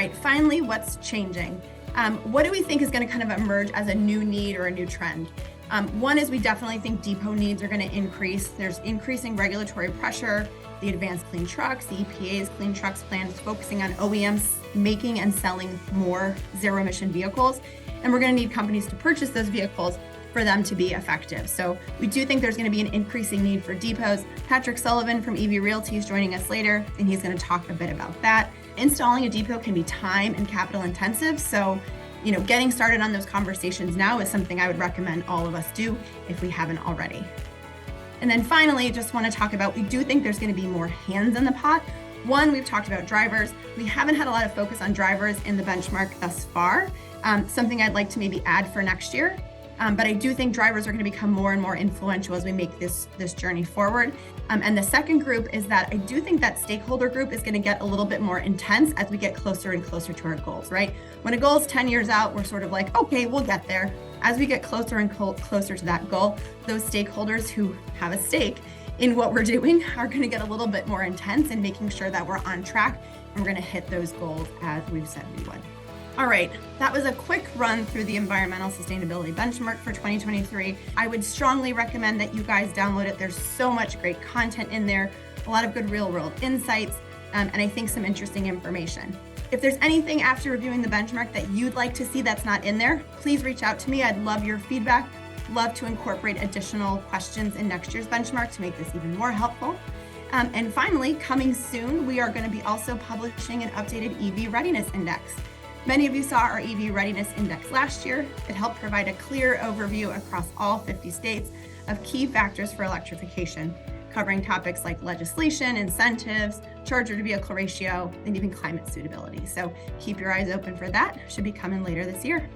right, finally, what's changing? What do we think is going to kind of emerge as a new need or a new trend? One is we definitely think depot needs are going to increase. There's increasing regulatory pressure, the advanced clean trucks, the EPA's clean trucks plan is focusing on OEMs making and selling more zero emission vehicles. And we're going to need companies to purchase those vehicles for them to be effective. So we do think there's going to be an increasing need for depots. Patrick Sullivan from EV Realty is joining us later, and he's going to talk a bit about that. Installing a depot can be time and capital intensive. So, getting started on those conversations now is something I would recommend all of us do if we haven't already. And then finally, just want to talk about, we do think there's going to be more hands in the pot. One, we've talked about drivers. We haven't had a lot of focus on drivers in the benchmark thus far. Something I'd like to maybe add for next year. But I do think drivers are going to become more and more influential as we make this journey forward. And the second group is that I do think that stakeholder group is going to get a little bit more intense as we get closer and closer to our goals, right? When a goal is 10 years out, we're sort of like, okay, we'll get there. As we get closer and closer to that goal, those stakeholders who have a stake in what we're doing are going to get a little bit more intense in making sure that we're on track and we're going to hit those goals as we've said we would. All right, that was a quick run through the environmental sustainability benchmark for 2023. I would strongly recommend that you guys download it. There's so much great content in there, a lot of good real world insights, and I think some interesting information. If there's anything after reviewing the benchmark that you'd like to see that's not in there, please reach out to me. I'd love your feedback. Love to incorporate additional questions in next year's benchmark to make this even more helpful. And finally, coming soon, we are going to be also publishing an updated EV Readiness Index. Many of you saw our EV Readiness Index last year. It helped provide a clear overview across all 50 states of key factors for electrification, covering topics like legislation, incentives, charger to vehicle ratio, and even climate suitability. So keep your eyes open for that. Should be coming later this year.